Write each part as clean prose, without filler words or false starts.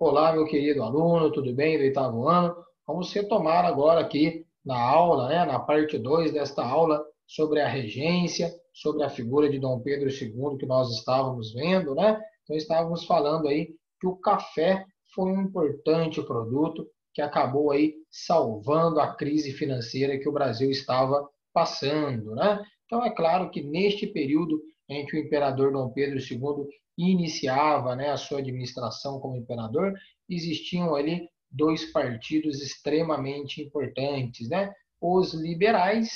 Olá, meu querido aluno, tudo bem do oitavo ano? Vamos retomar agora aqui na aula, né, na parte 2 desta aula sobre a regência, sobre a figura de Dom Pedro II que nós estávamos vendo, né? Então estávamos falando aí que o café foi um importante produto que acabou aí salvando a crise financeira que o Brasil estava passando, né? Então é claro que neste período em que o imperador Dom Pedro II iniciava, né, a sua administração como imperador, existiam ali dois partidos extremamente importantes, né? Os liberais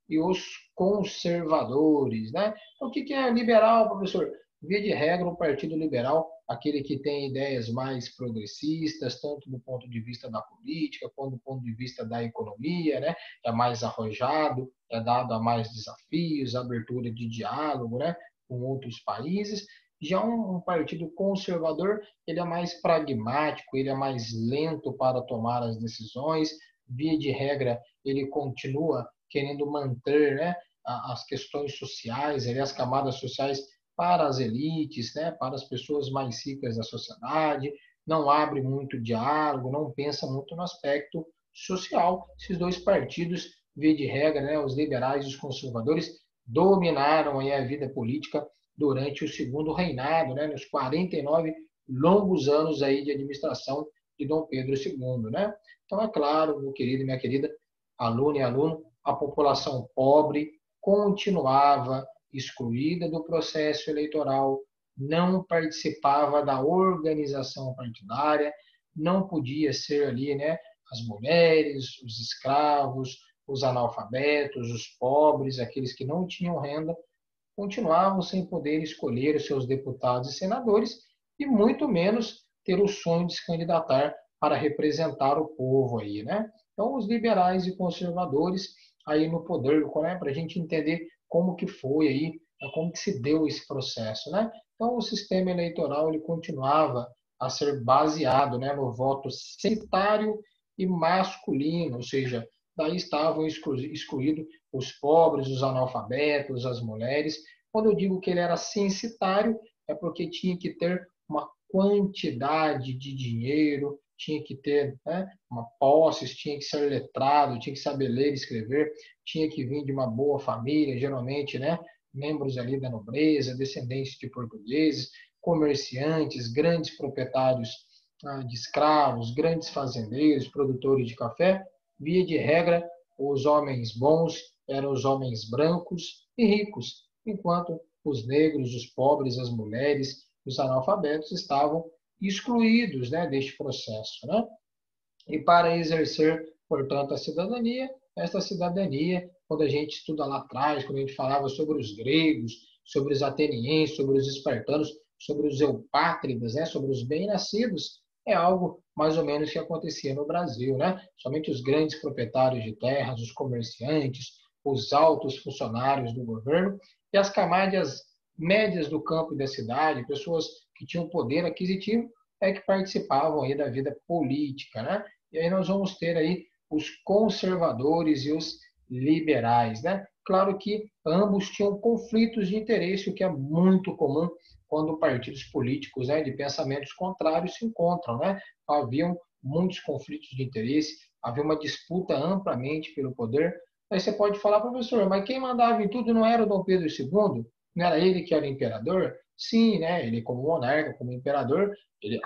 e os conservadores, né? O que é liberal, professor? Via de regra, o Partido Liberal, aquele que tem ideias mais progressistas, tanto do ponto de vista da política, quanto do ponto de vista da economia, né? É mais arrojado, é dado a mais desafios, abertura de diálogo, né? Com outros países. Já um partido conservador, ele é mais pragmático, ele é mais lento para tomar as decisões, via de regra, ele continua querendo manter, né, as questões sociais, as camadas sociais para as elites, né, para as pessoas mais ricas da sociedade, não abre muito diálogo, não pensa muito no aspecto social. Esses dois partidos, via de regra, né, os liberais e os conservadores, dominaram aí a vida política durante o segundo reinado, né, nos 49 longos anos aí de administração de Dom Pedro II, né? Então é claro, meu querido e minha querida, aluno e aluno, a população pobre continuava excluída do processo eleitoral, não participava da organização partidária, não podia ser ali, né, as mulheres, os escravos, os analfabetos, os pobres, aqueles que não tinham renda, continuavam sem poder escolher os seus deputados e senadores e muito menos ter o sonho de se candidatar para representar o povo aí, né? Então, os liberais e conservadores aí no poder, né, para a gente entender como que foi aí, como que se deu esse processo, né? Então, o sistema eleitoral ele continuava a ser baseado, né, no voto censitário e masculino, ou seja, daí estavam excluídos os pobres, os analfabetos, as mulheres. Quando eu digo que ele era censitário, é porque tinha que ter uma quantidade de dinheiro, tinha que ter, né, uma posse, tinha que ser letrado, tinha que saber ler e escrever, tinha que vir de uma boa família, geralmente, né, membros ali da nobreza, descendentes de portugueses, comerciantes, grandes proprietários de escravos, grandes fazendeiros, produtores de café. Via de regra, os homens bons eram os homens brancos e ricos, enquanto os negros, os pobres, as mulheres, os analfabetos estavam excluídos, né, deste processo, né? E para exercer, portanto, a cidadania, esta cidadania, quando a gente estuda lá atrás, quando a gente falava sobre os gregos, sobre os atenienses, sobre os espartanos, sobre os eupátridas, né, sobre os bem-nascidos, é algo mais ou menos que acontecia no Brasil, né? Somente os grandes proprietários de terras, os comerciantes, os altos funcionários do governo e as camadas médias do campo e da cidade, pessoas que tinham poder aquisitivo, é que participavam aí da vida política, né? E aí nós vamos ter aí os conservadores e os liberais, né? Claro que ambos tinham conflitos de interesse, o que é muito comum quando partidos políticos, né, de pensamentos contrários se encontram, né? Haviam muitos conflitos de interesse, havia uma disputa amplamente pelo poder. Aí você pode falar, professor, mas quem mandava em tudo não era o Dom Pedro II? Não era ele que era imperador? Sim, né? Ele como monarca, como imperador,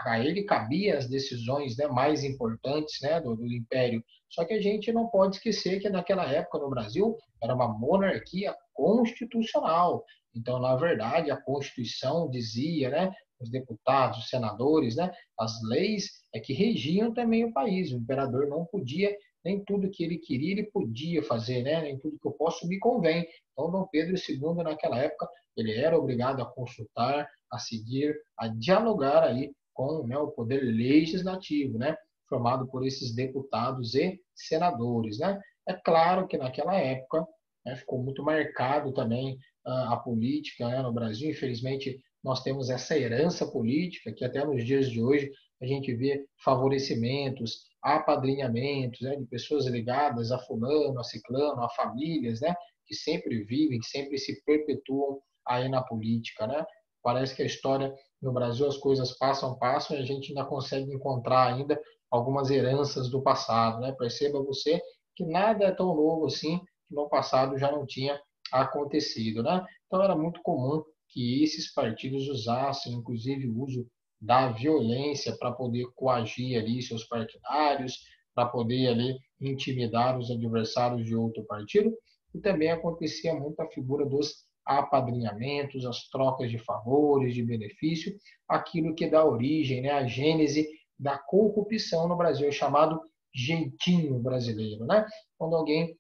a ele cabia as decisões, né, mais importantes, né, do império. Só que a gente não pode esquecer que naquela época no Brasil era uma monarquia constitucional. Então, na verdade, a Constituição dizia, né, os deputados, os senadores, né, as leis é que regiam também o país. O imperador não podia nem tudo que ele queria ele podia fazer, né? Nem tudo que eu posso me convém. Então, Dom Pedro II naquela época ele era obrigado a consultar, a seguir, a dialogar aí com, né, o poder legislativo, né, formado por esses deputados e senadores, né. É claro que naquela época, né, ficou muito marcado também a política, né, no Brasil. Infelizmente, nós temos essa herança política que até nos dias de hoje a gente vê favorecimentos, apadrinhamentos, né, de pessoas ligadas a fulano, a ciclano, a famílias, né, que sempre vivem, que sempre se perpetuam aí na política, né? Parece que a história No Brasil as coisas passam e a gente ainda consegue encontrar ainda algumas heranças do passado, né? Perceba você que nada é tão novo assim que no passado já não tinha acontecido, né? Então era muito comum que esses partidos usassem, inclusive, o uso da violência para poder coagir ali seus partidários, para poder ali intimidar os adversários de outro partido. E também acontecia muito a figura dos apadrinhamentos, as trocas de favores, de benefício, aquilo que dá origem, né, à gênese da corrupção no Brasil, chamado jeitinho brasileiro, né? Quando alguém,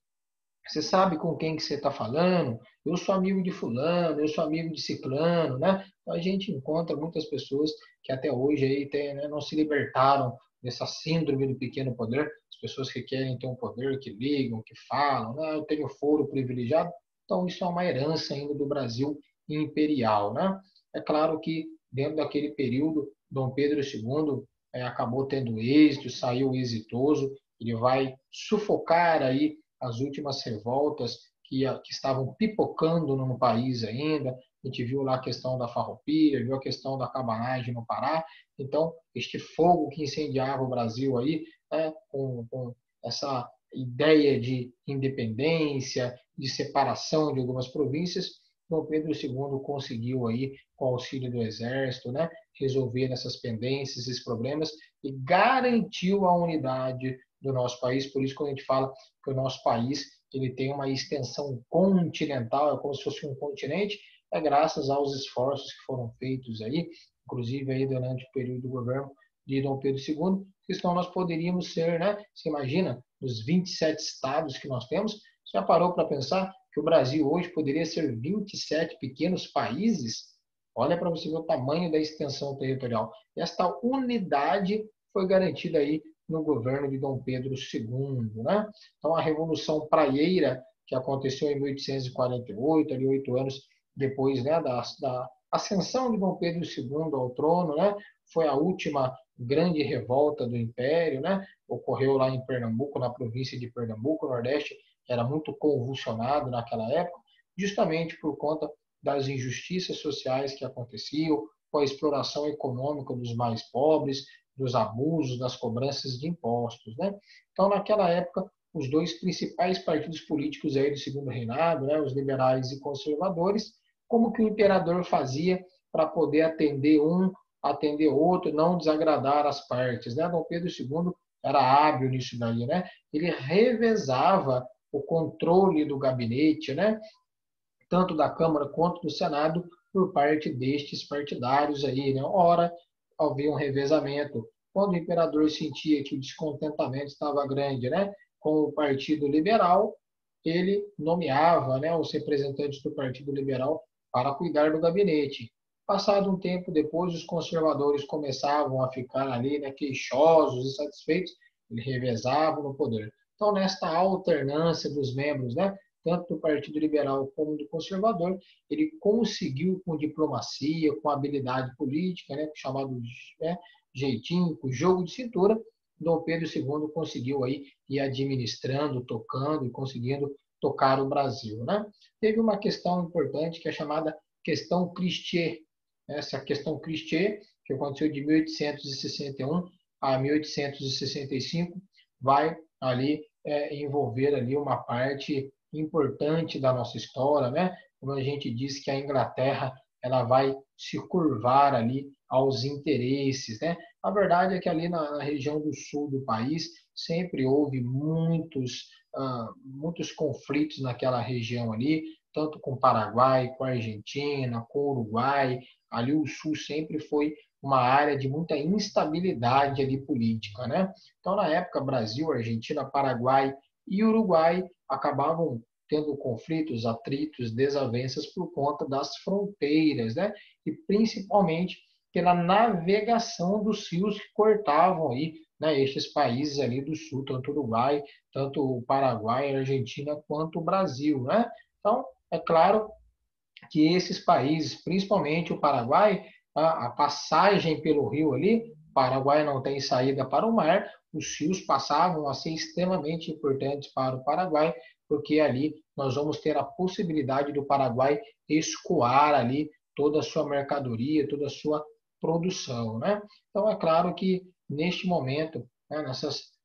você sabe com quem que você está falando, eu sou amigo de fulano, eu sou amigo de ciclano, né? Então a gente encontra muitas pessoas que até hoje aí tem, né, não se libertaram dessa síndrome do pequeno poder, as pessoas que querem ter um poder, que ligam, que falam, né? Eu tenho foro privilegiado. Então isso é uma herança ainda do Brasil imperial, né? É claro que dentro daquele período, Dom Pedro II acabou tendo êxito, saiu exitoso, ele vai sufocar aí as últimas revoltas que estavam pipocando no país ainda. A gente viu lá a questão da farroupilha, viu a questão da cabanagem no Pará. Então, este fogo que incendiava o Brasil aí, né, com essa ideia de independência, de separação de algumas províncias, Dom Pedro II conseguiu aí, com o auxílio do exército, né, resolver essas pendências, esses problemas e garantiu a unidade do nosso país. Por isso, quando a gente fala que o nosso país ele tem uma extensão continental, é como se fosse um continente, é graças aos esforços que foram feitos aí, inclusive aí durante o período do governo de Dom Pedro II, que senão nós poderíamos ser, né? Você imagina, nos 27 estados que nós temos, você já parou para pensar que o Brasil hoje poderia ser 27 pequenos países? Olha para você ver o tamanho da extensão territorial. Esta unidade foi garantida aí no governo de Dom Pedro II, né? Então, a Revolução Praieira, que aconteceu em 1848, ali 8 anos depois, né, da ascensão de Dom Pedro II ao trono, né? Foi a última grande revolta do Império, né? Ocorreu lá em Pernambuco, na província de Pernambuco, o Nordeste era muito convulsionado naquela época, justamente por conta das injustiças sociais que aconteciam, com a exploração econômica dos mais pobres, dos abusos, das cobranças de impostos, né? Então, naquela época, os dois principais partidos políticos aí do segundo reinado, né, os liberais e conservadores, como que o imperador fazia para poder atender outro, não desagradar as partes, né? Dom Pedro II era hábil nisso daí, né? Ele revezava o controle do gabinete, né? Tanto da Câmara quanto do Senado, por parte destes partidários aí, né? Ora, havia um revezamento. Quando o imperador sentia que o descontentamento estava grande, né, com o Partido Liberal, ele nomeava, né, os representantes do Partido Liberal para cuidar do gabinete. Passado um tempo depois, os conservadores começavam a ficar ali, né, queixosos, insatisfeitos, ele revezava no poder. Então, nesta alternância dos membros, né, tanto do Partido Liberal como do Conservador, ele conseguiu, com diplomacia, com habilidade política, né, chamado, né, jeitinho, com jogo de cintura, Dom Pedro II conseguiu aí ir administrando, tocando e conseguindo tocar o Brasil, né? Teve uma questão importante que é chamada questão Christier. Essa questão Christier, que aconteceu de 1861 a 1865, vai ali envolver ali uma parte importante da nossa história, né? Como a gente diz que a Inglaterra ela vai se curvar ali aos interesses, né? A verdade é que ali na região do sul do país sempre houve muitos conflitos naquela região ali, tanto com o Paraguai, com a Argentina, com o Uruguai. Ali o sul sempre foi uma área de muita instabilidade ali política, né? Então, na época, Brasil, Argentina, Paraguai e Uruguai acabavam tendo conflitos, atritos, desavenças por conta das fronteiras, né? E principalmente pela navegação dos rios que cortavam aí, né, estes países ali do sul, tanto o Uruguai, tanto o Paraguai, a Argentina, quanto o Brasil, né? Então, é claro que esses países, principalmente o Paraguai, a passagem pelo rio ali, o Paraguai não tem saída para o mar, os rios passavam a ser extremamente importantes para o Paraguai, porque ali nós vamos ter a possibilidade do Paraguai escoar ali toda a sua mercadoria, toda a sua produção, né? Então, é claro que, neste momento, né, nessas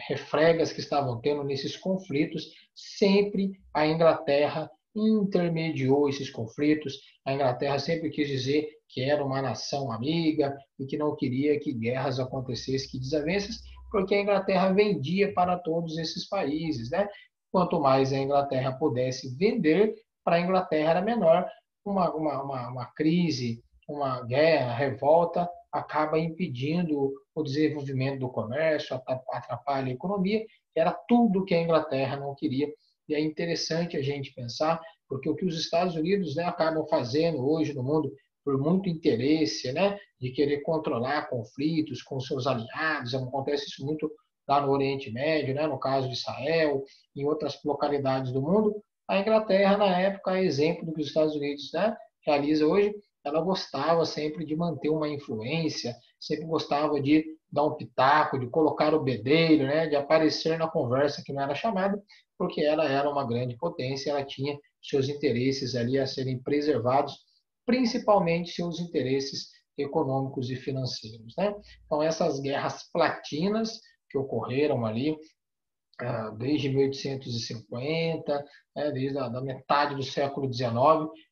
refregas que estavam tendo nesses conflitos, sempre a Inglaterra intermediou esses conflitos. A Inglaterra sempre quis dizer que era uma nação amiga e que não queria que guerras acontecessem, que desavenças, porque a Inglaterra vendia para todos esses países, né? Quanto mais a Inglaterra pudesse vender, para a Inglaterra era menor. Uma crise, uma guerra, revolta, acaba impedindo o desenvolvimento do comércio, atrapalha a economia. Era tudo que a Inglaterra não queria. E é interessante a gente pensar, porque o que os Estados Unidos, né, acabam fazendo hoje no mundo, por muito interesse, né, de querer controlar conflitos com seus aliados, acontece isso muito lá no Oriente Médio, né, no caso de Israel, em outras localidades do mundo. A Inglaterra, na época, é exemplo do que os Estados Unidos, né, realiza hoje. Ela gostava sempre de manter uma influência, sempre gostava de dar um pitaco, de colocar o bedelho, né, de aparecer na conversa que não era chamada, porque ela era uma grande potência, ela tinha seus interesses ali a serem preservados, principalmente seus interesses econômicos e financeiros, né? Então, essas guerras platinas que ocorreram ali desde 1850, né, desde a da metade do século XIX,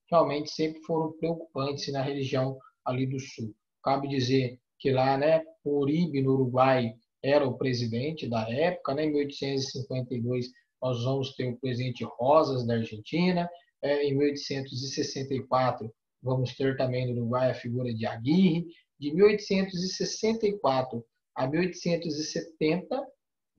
realmente sempre foram preocupantes na região ali do Sul. Cabe dizer que lá, né, o Uribe, no Uruguai, era o presidente da época, né, em 1852 nós vamos ter o presidente Rosas, da Argentina, em 1864 vamos ter também no Uruguai a figura de Aguirre, de 1864 a 1870,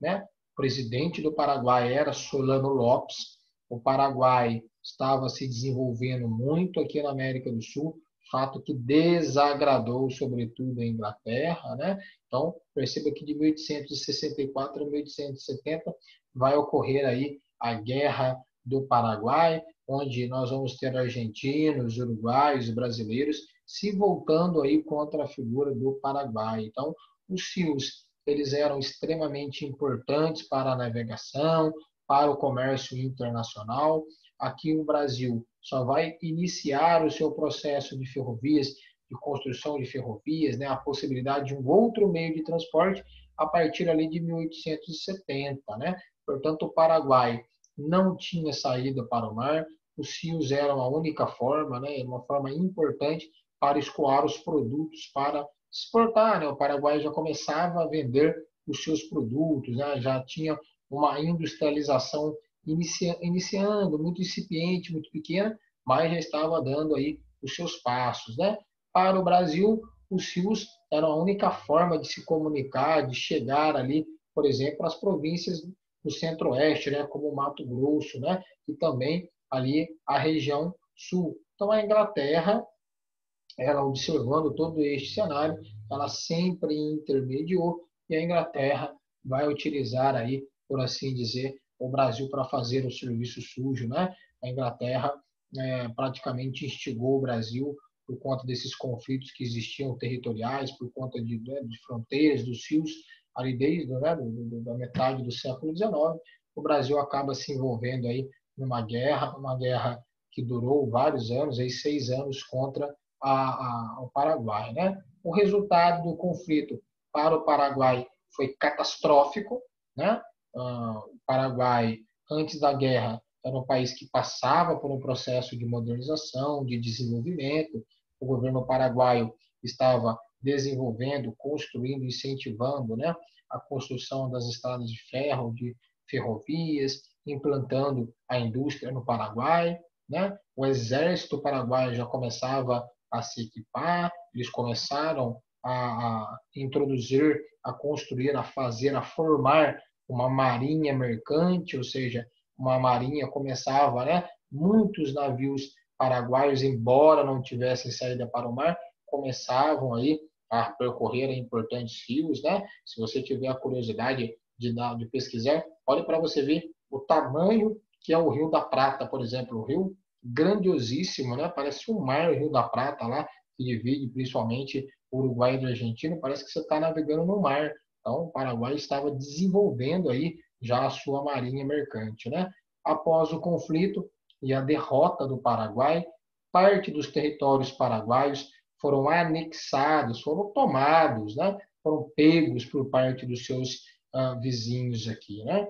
né, o presidente do Paraguai era Solano Lopes. O Paraguai estava se desenvolvendo muito aqui na América do Sul, fato que desagradou, sobretudo, a Inglaterra, né? Então, perceba que de 1864 a 1870 vai ocorrer aí a Guerra do Paraguai, onde nós vamos ter argentinos, uruguaios e brasileiros se voltando aí contra a figura do Paraguai. Então, os rios eles eram extremamente importantes para a navegação, para o comércio internacional. Aqui no Brasil só vai iniciar o seu processo de ferrovias, de construção de ferrovias, né, a possibilidade de um outro meio de transporte a partir ali de 1870, né? Portanto, o Paraguai não tinha saída para o mar, os rios eram a única forma, né, uma forma importante para escoar os produtos para exportar, né? O Paraguai já começava a vender os seus produtos, né? Já tinha uma industrialização iniciando, muito incipiente, muito pequena, mas já estava dando aí os seus passos, né? Para o Brasil, os rios eram a única forma de se comunicar, de chegar ali, por exemplo, às províncias do Centro-Oeste, né? Como Mato Grosso, né? E também ali a região sul. Então a Inglaterra, ela observando todo este cenário, ela sempre intermediou e a Inglaterra vai utilizar aí, por assim dizer, o Brasil para fazer o serviço sujo, né? A Inglaterra praticamente instigou o Brasil por conta desses conflitos que existiam territoriais, por conta de fronteiras, dos rios, ali desde da metade do século XIX, o Brasil acaba se envolvendo aí numa uma guerra que durou vários anos, aí 6 anos contra ao Paraguai, né? O resultado do conflito para o Paraguai foi catastrófico, né? O Paraguai, antes da guerra, era um país que passava por um processo de modernização, de desenvolvimento. O governo paraguaio estava desenvolvendo, construindo, incentivando, né, a construção das estradas de ferro, de ferrovias, implantando a indústria no Paraguai, né? O exército paraguaio já começava a se equipar, eles começaram a introduzir, a construir, a fazer, a formar uma marinha mercante, ou seja, uma marinha começava, né? Muitos navios paraguaios, embora não tivessem saída para o mar, começavam aí a percorrer importantes rios, né? Se você tiver a curiosidade de pesquisar, olhe para você ver o tamanho que é o Rio da Prata, por exemplo, o rio grandiosíssimo, né? Parece um mar, o Rio da Prata lá, que divide principalmente o Uruguai e a Argentina, parece que você está navegando no mar. Então, o Paraguai estava desenvolvendo aí já a sua marinha mercante, né? Após o conflito e a derrota do Paraguai, parte dos territórios paraguaios foram anexados, foram tomados, né? Foram pegos por parte dos seus vizinhos aqui, né?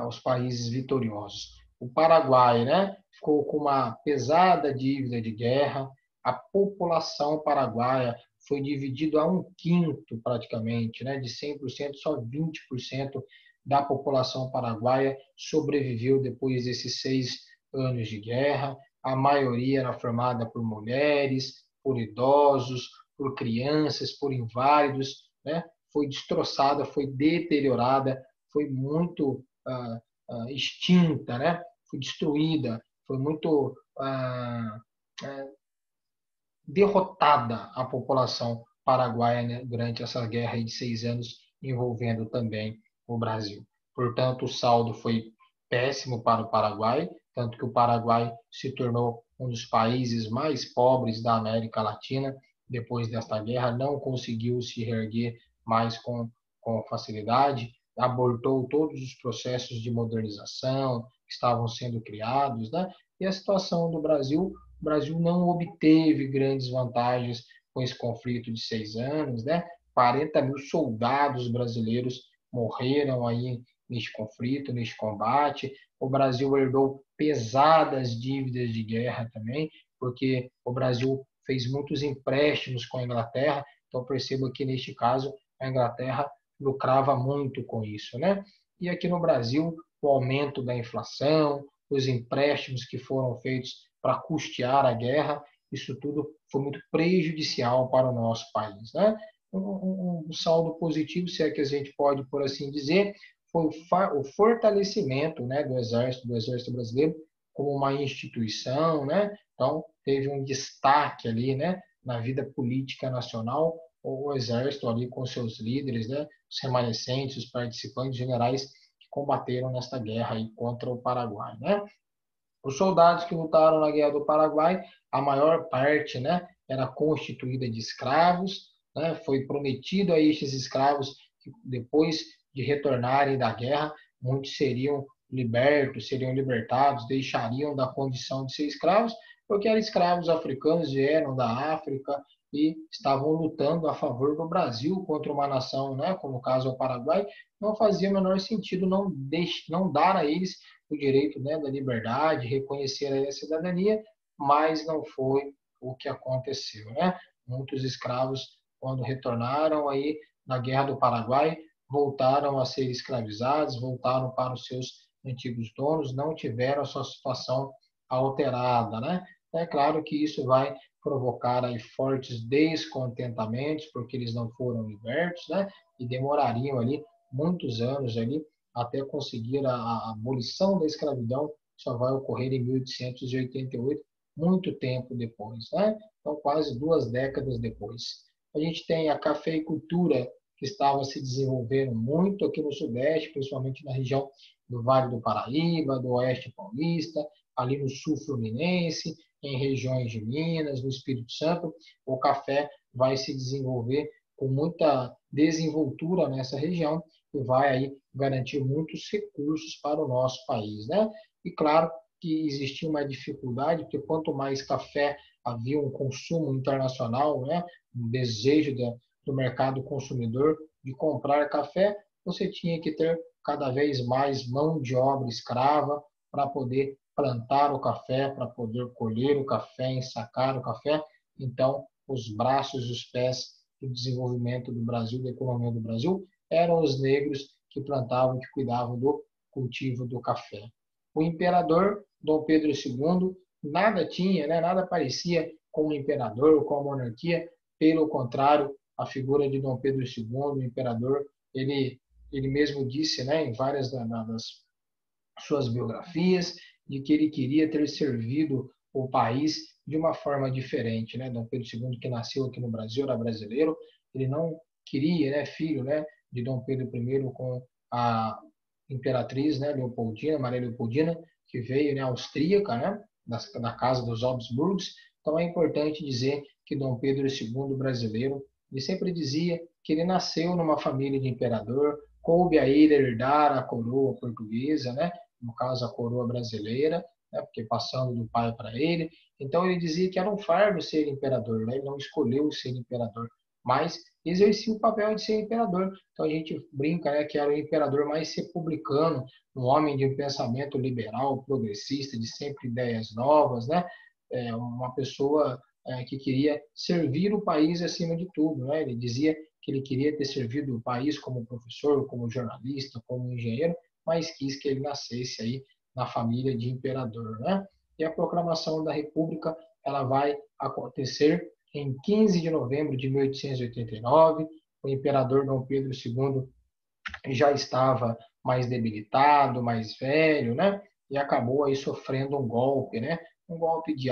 Os países vitoriosos. O Paraguai, né? Ficou com uma pesada dívida de guerra. A população paraguaia foi dividida a um quinto, praticamente, né? De 100%, só 20% da população paraguaia sobreviveu depois desses 6 anos de guerra. A maioria era formada por mulheres, por idosos, por crianças, por inválidos, né? Foi destroçada, foi deteriorada, foi muito extinta, né? Foi destruída, foi muito derrotada a população paraguaia, né, durante essa guerra de 6 anos, envolvendo também o Brasil. Portanto, o saldo foi péssimo para o Paraguai, tanto que o Paraguai se tornou um dos países mais pobres da América Latina depois desta guerra, não conseguiu se reerguer mais com facilidade, abortou todos os processos de modernização que estavam sendo criados, né? E a situação do Brasil, o Brasil não obteve grandes vantagens com esse conflito de 6 anos, né? 40 mil soldados brasileiros morreram aí neste conflito, neste combate. O Brasil herdou pesadas dívidas de guerra também, porque o Brasil fez muitos empréstimos com a Inglaterra, então perceba que neste caso a Inglaterra lucrava muito com isso, né? E aqui no Brasil, o aumento da inflação, os empréstimos que foram feitos para custear a guerra, isso tudo foi muito prejudicial para o nosso país, né? Um saldo positivo, se é que a gente pode por assim dizer, foi o fortalecimento, né, do Exército Brasileiro como uma instituição, né? Então teve um destaque ali, né, na vida política nacional, o Exército ali com seus líderes, né, os remanescentes, os participantes generais que combateram nesta guerra aí contra o Paraguai, né? Os soldados que lutaram na Guerra do Paraguai, a maior parte, né, era constituída de escravos, né? Foi prometido a estes escravos que depois de retornarem da guerra, muitos seriam libertos, seriam libertados, deixariam da condição de ser escravos, porque eram escravos africanos, vieram da África e estavam lutando a favor do Brasil contra uma nação, né, como o caso é o Paraguai. Não fazia o menor sentido não dar a eles o direito, né, da liberdade, reconhecer a cidadania, mas não foi o que aconteceu, né? Muitos escravos, quando retornaram aí na Guerra do Paraguai, voltaram a ser escravizados, voltaram para os seus antigos donos, não tiveram a sua situação alterada, né? É claro que isso vai provocar aí fortes descontentamentos, porque eles não foram libertos, né? E demorariam ali muitos anos ali até conseguir a abolição da escravidão, só vai ocorrer em 1888, muito tempo depois, né? Então, quase 2 décadas depois. A gente tem a cafeicultura, que estava se desenvolvendo muito aqui no Sudeste, principalmente na região do Vale do Paraíba, do Oeste Paulista, ali no Sul Fluminense, em regiões de Minas, no Espírito Santo. O café vai se desenvolver com muita desenvoltura nessa região e vai aí garantir muitos recursos para o nosso país, né? E claro que existia uma dificuldade, porque quanto mais café havia um consumo internacional, né, um desejo do mercado consumidor de comprar café, você tinha que ter cada vez mais mão de obra escrava para poder plantar o café, para poder colher o café, ensacar o café. Então, os braços e os pés do desenvolvimento do Brasil, da economia do Brasil, eram os negros que plantavam, que cuidavam do cultivo do café. O imperador Dom Pedro II nada tinha, né, nada parecia com o imperador, com a monarquia, pelo contrário, a figura de Dom Pedro II, o imperador, ele mesmo disse, né, em várias das suas biografias, de que ele queria ter servido o país de uma forma diferente, né? Dom Pedro II, que nasceu aqui no Brasil, era brasileiro, ele não queria, né, filho, né, de Dom Pedro I com a imperatriz, né, Leopoldina, Maria Leopoldina, que veio, né, austríaca, né, da casa dos Habsburgos. Então é importante dizer que Dom Pedro II brasileiro, ele sempre dizia que ele nasceu numa família de imperador, coube a ele herdar a coroa portuguesa, né, no caso a coroa brasileira, né? Porque passando do pai para ele. Então ele dizia que era um fardo ser imperador, né? Ele não escolheu ser imperador, mas exercia o papel de ser imperador. Então a gente brinca, né, que era o imperador mais republicano, um homem de pensamento liberal, progressista, de sempre ideias novas, né? Uma pessoa que queria servir o país acima de tudo, né? Ele dizia que ele queria ter servido o país como professor, como jornalista, como engenheiro, mas quis que ele nascesse aí na família de imperador, né? E a proclamação da República, ela vai acontecer em 15 de novembro de 1889. O imperador Dom Pedro II já estava mais debilitado, mais velho, né? E acabou aí sofrendo um golpe, né? Um golpe de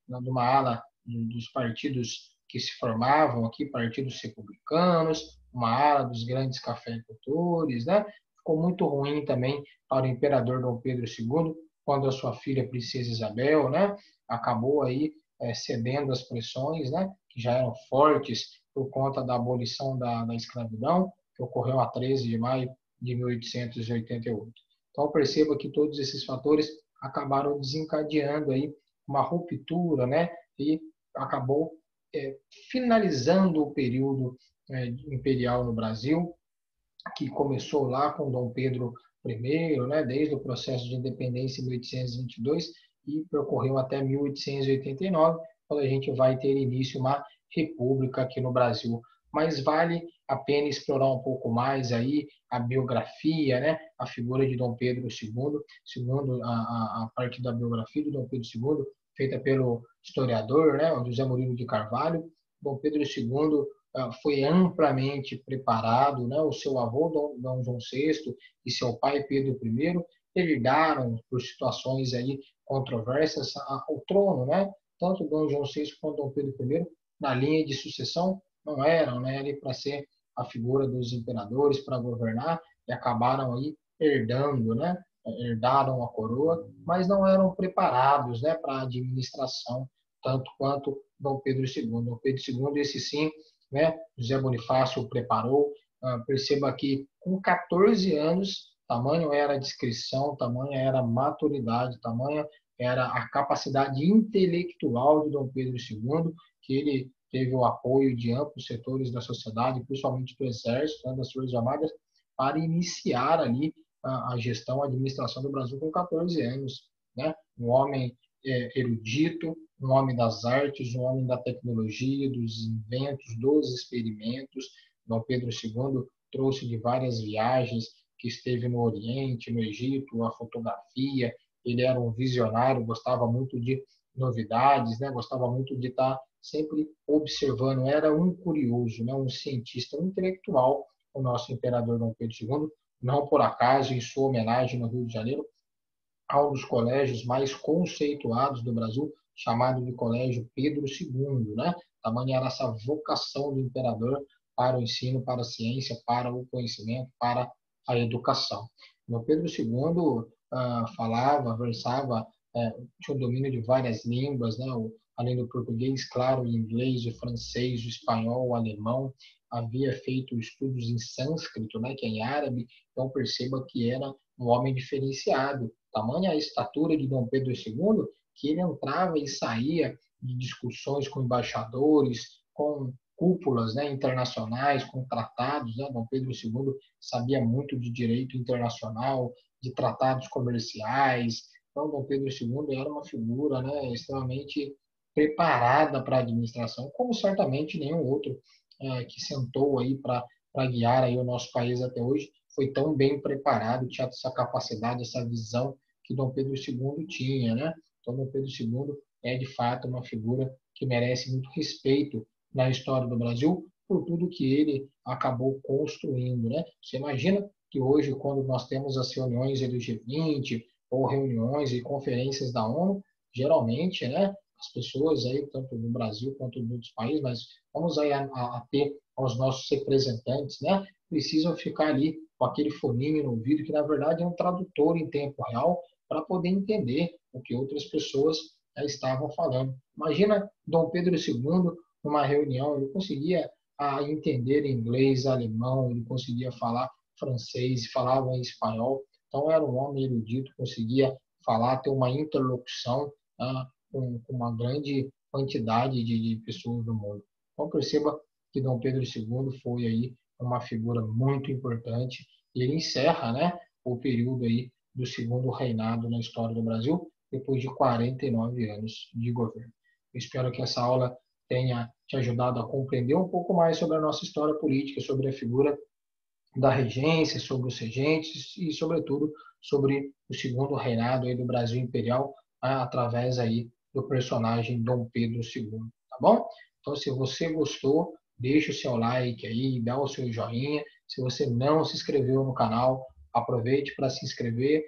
uma ala dos partidos que se formavam aqui, partidos republicanos, uma ala dos grandes cafeicultores, né? Ficou muito ruim também para o imperador Dom Pedro II, quando a sua filha Princesa Isabel, né? Acabou aí cedendo às pressões, né? Que já eram fortes por conta da abolição da escravidão, que ocorreu a 13 de maio de 1888. Então, perceba que todos esses fatores acabaram desencadeando aí uma ruptura, né? E acabou finalizando o período imperial no Brasil, que começou lá com Dom Pedro I, né? Desde o processo de independência em 1822 e percorreu até 1889, quando a gente vai ter início uma república aqui no Brasil. Mas vale a pena explorar um pouco mais aí a biografia, né? A figura de Dom Pedro II, segundo a parte da biografia de Dom Pedro II, feita pelo historiador, né? José Murilo de Carvalho. Dom Pedro II foi amplamente preparado, né? O seu avô Dom João VI e seu pai Pedro I herdaram por situações aí controversas ao trono, né? Tanto Dom João VI quanto Dom Pedro I na linha de sucessão não eram, né, ali para ser a figura dos imperadores para governar e acabaram aí herdando, né? Herdaram a coroa, mas não eram preparados, né, para a administração tanto quanto Dom Pedro II. Dom Pedro II, esse sim, né? José Bonifácio o preparou. Perceba que com 14 anos, tamanho era a discrição, tamanha era a maturidade, tamanha era a capacidade intelectual de Dom Pedro II, que ele teve o apoio de amplos setores da sociedade, principalmente do Exército, né, das Forças Armadas, para iniciar ali a gestão, a administração do Brasil com 14 anos. Né? Um homem erudito, um homem das artes, um homem da tecnologia, dos inventos, dos experimentos. Dom Pedro II trouxe de várias viagens que esteve no Oriente, no Egito, a fotografia. Ele era um visionário, gostava muito de novidades, né? Gostava muito de estar sempre observando. Era um curioso, né? Um cientista, um intelectual, o nosso imperador Dom Pedro II. Não por acaso, em sua homenagem no Rio de Janeiro, a um dos colégios mais conceituados do Brasil, chamado de Colégio Pedro II, né? Tamanha era essa vocação do imperador para o ensino, para a ciência, para o conhecimento, para a educação. O Pedro II falava, versava, tinha o domínio de várias línguas, né? Além do português, claro, o inglês, o francês, o espanhol, o alemão, havia feito estudos em sânscrito, né? Que é em árabe, então perceba que era um homem diferenciado. Tamanha a estatura de Dom Pedro II que ele entrava e saía de discussões com embaixadores, com cúpulas, né, internacionais, com tratados. Né? Dom Pedro II sabia muito de direito internacional, de tratados comerciais. Então, Dom Pedro II era uma figura, né, extremamente preparada para a administração, como certamente nenhum outro que sentou aí para guiar aí o nosso país até hoje foi tão bem preparado, tinha essa capacidade, essa visão que Dom Pedro II tinha, né? Então, Dom Pedro II é, de fato, uma figura que merece muito respeito na história do Brasil por tudo que ele acabou construindo, né? Você imagina que hoje, quando nós temos as reuniões do G20 ou reuniões e conferências da ONU, geralmente, né, as pessoas aí, tanto no Brasil quanto em outros países, mas vamos aí a ter aos nossos representantes, né, precisam ficar ali com aquele foninho no ouvido, que na verdade é um tradutor em tempo real, para poder entender o que outras pessoas estavam falando. Imagina Dom Pedro II numa reunião, ele conseguia entender inglês, alemão, ele conseguia falar francês, falava em espanhol, então era um homem erudito, conseguia falar, ter uma interlocução com uma grande quantidade de pessoas do mundo. Então perceba que Dom Pedro II foi aí uma figura muito importante e ele encerra, né, o período aí do segundo reinado na história do Brasil, depois de 49 anos de governo. Eu espero que essa aula tenha te ajudado a compreender um pouco mais sobre a nossa história política, sobre a figura da regência, sobre os regentes e, sobretudo, sobre o segundo reinado aí do Brasil Imperial, através aí do personagem Dom Pedro II, tá bom? Então, se você gostou, deixa o seu like aí, dá o seu joinha. Se você não se inscreveu no canal, aproveite para se inscrever,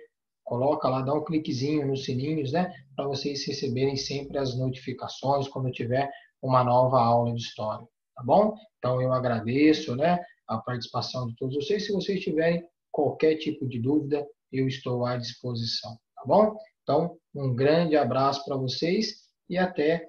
coloca lá, dá um cliquezinho nos sininhos, né, para vocês receberem sempre as notificações quando tiver uma nova aula de história, tá bom? Então, eu agradeço, né, a participação de todos vocês. Se vocês tiverem qualquer tipo de dúvida, eu estou à disposição, tá bom? Então, um grande abraço para vocês e até